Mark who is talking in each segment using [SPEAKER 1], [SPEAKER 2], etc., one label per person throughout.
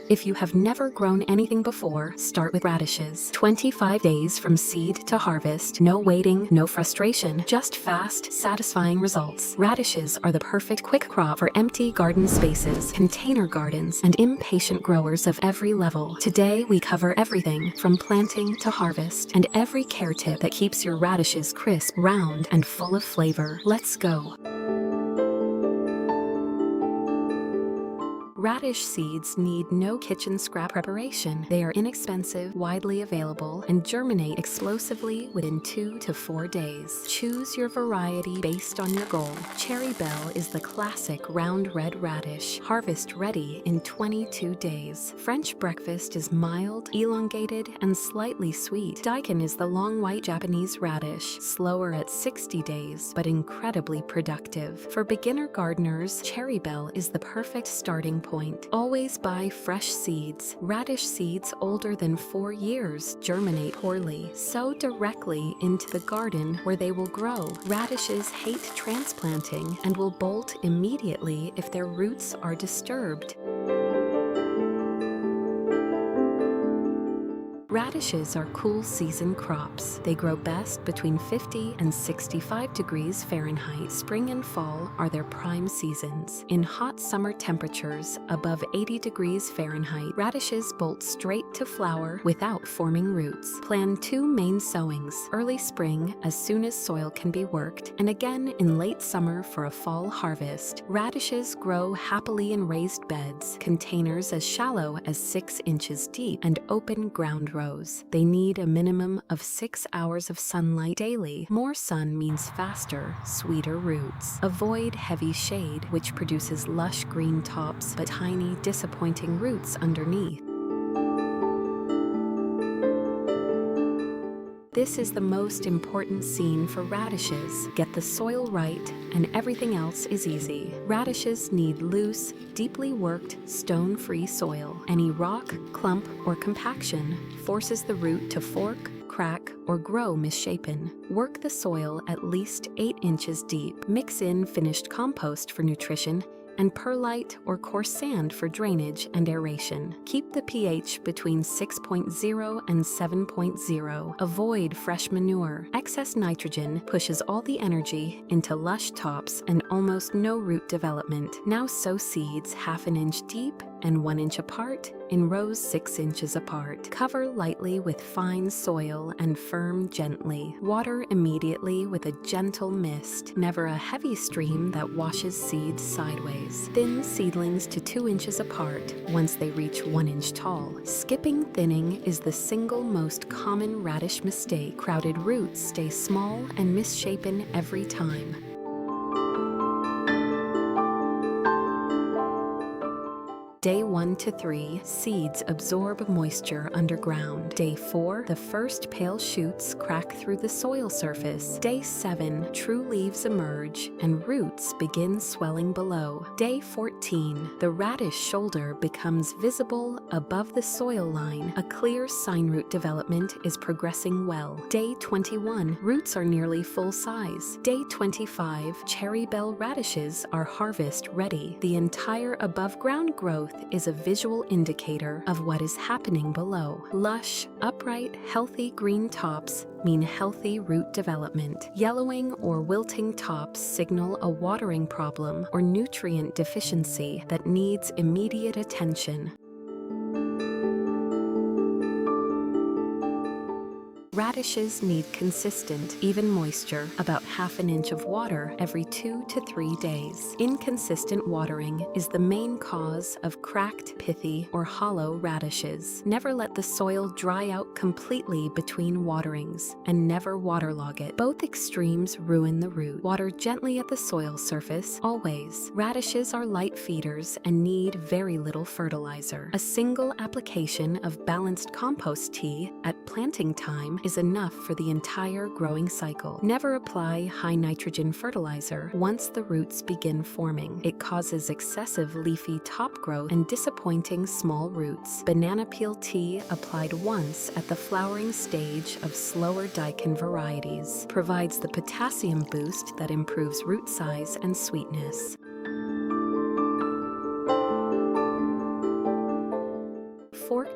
[SPEAKER 1] If you have never grown anything before, start with radishes. 25 days from seed to harvest. No waiting, no frustration, just fast, satisfying results. Radishes are the perfect quick crop for empty garden spaces, container gardens, and impatient growers of every level. Today, we cover everything from planting to harvest and every care tip that keeps your radishes crisp, round, and full of flavor. Let's go. Radish seeds need no kitchen scrap preparation. They are inexpensive, widely available, and germinate explosively within 2 to 4 days. Choose your variety based on your goal. Cherry Belle is the classic round red radish, harvest ready in 22 days. French breakfast is mild, elongated, and slightly sweet. Daikon is the long white Japanese radish, slower at 60 days, but incredibly productive. For beginner gardeners, Cherry Belle is the perfect starting point. Always buy fresh seeds. Radish seeds older than 4 years germinate poorly. Sow directly into the garden where they will grow. Radishes hate transplanting and will bolt immediately if their roots are disturbed. Radishes are cool season crops. They grow best between 50 and 65 degrees Fahrenheit. Spring and fall are their prime seasons. In hot summer temperatures above 80 degrees Fahrenheit, radishes bolt straight to flower without forming roots. Plan 2 main sowings, early spring as soon as soil can be worked, and again in late summer for a fall harvest. Radishes grow happily in raised beds, containers as shallow as 6 inches deep, and open ground rows. They need a minimum of 6 hours of sunlight daily. More sun means faster, sweeter roots. Avoid heavy shade, which produces lush green tops but tiny, disappointing roots underneath. This is the most important scene for radishes. Get the soil right, and everything else is easy. Radishes need loose, deeply worked, stone-free soil. Any rock, clump, or compaction forces the root to fork, crack, or grow misshapen. Work the soil at least 8 inches deep. Mix in finished compost for nutrition and perlite or coarse sand for drainage and aeration. Keep the pH between 6.0 and 7.0. Avoid fresh manure. Excess nitrogen pushes all the energy into lush tops and almost no root development. Now sow seeds 1/2 inch deep and 1 inch apart in rows 6 inches apart. Cover lightly with fine soil and firm gently. Water immediately with a gentle mist, never a heavy stream that washes seeds sideways. Thin seedlings to 2 inches apart once they reach 1 inch tall. Skipping thinning is the single most common radish mistake. Crowded roots stay small and misshapen every time. Day 1 to 3, seeds absorb moisture underground. Day 4, the first pale shoots crack through the soil surface. Day 7, true leaves emerge and roots begin swelling below. Day 14, the radish shoulder becomes visible above the soil line. A clear sign root development is progressing well. Day 21, roots are nearly full size. Day 25, Cherry Belle radishes are harvest ready. The entire above ground growth is a visual indicator of what is happening below. Lush, upright, healthy green tops mean healthy root development. Yellowing or wilting tops signal a watering problem or nutrient deficiency that needs immediate attention. Radishes need consistent, even moisture, about 1/2 inch of water every 2 to 3 days. Inconsistent watering is the main cause of cracked, pithy, or hollow radishes. Never let the soil dry out completely between waterings, and never waterlog it. Both extremes ruin the root. Water gently at the soil surface, always. Radishes are light feeders and need very little fertilizer. A single application of balanced compost tea at planting time is enough for the entire growing cycle. Never apply high nitrogen fertilizer once the roots begin forming. It causes excessive leafy top growth and disappointing small roots. Banana peel tea applied once at the flowering stage of slower daikon varieties provides the potassium boost that improves root size and sweetness.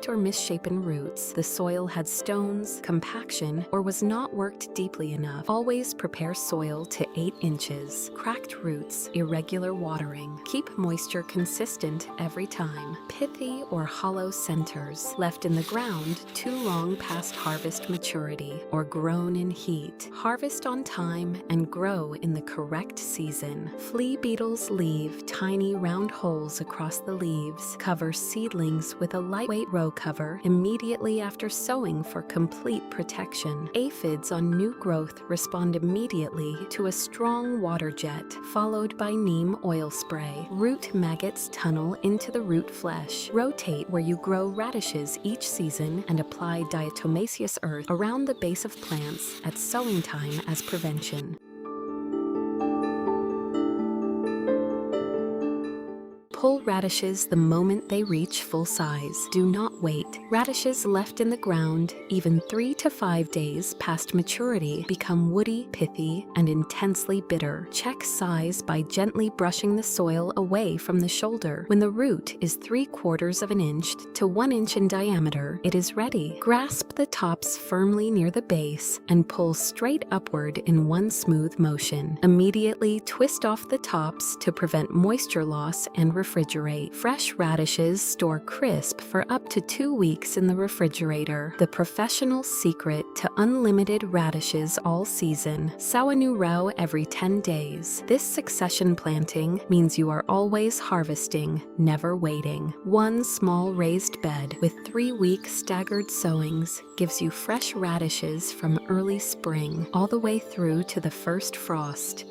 [SPEAKER 1] cracked or misshapen roots, the soil had stones, compaction, or was not worked deeply enough. Always prepare soil to 8 inches. Cracked roots, irregular watering. Keep moisture consistent every time. Pithy or hollow centers, left in the ground too long past harvest maturity, or grown in heat. Harvest on time and grow in the correct season. Flea beetles leave tiny round holes across the leaves. Cover seedlings with a lightweight row cover immediately after sowing for complete protection. Aphids on new growth respond immediately to a strong water jet, followed by neem oil spray. Root maggots tunnel into the root flesh. Rotate where you grow radishes each season and apply diatomaceous earth around the base of plants at sowing time as prevention. Pull radishes the moment they reach full size. Do not wait. Radishes left in the ground even 3 to 5 days past maturity become woody, pithy, and intensely bitter. Check size by gently brushing the soil away from the shoulder. When the root is 3/4 of an inch to 1 inch in diameter, it is ready. Grasp the tops firmly near the base and pull straight upward in one smooth motion. Immediately twist off the tops to prevent moisture loss and refrigerate. Fresh radishes store crisp for up to 2 weeks in the refrigerator. The professional secret to unlimited radishes all season. Sow a new row every 10 days. This succession planting means you are always harvesting, never waiting. One small raised bed with 3-week staggered sowings gives you fresh radishes from early spring all the way through to the first frost.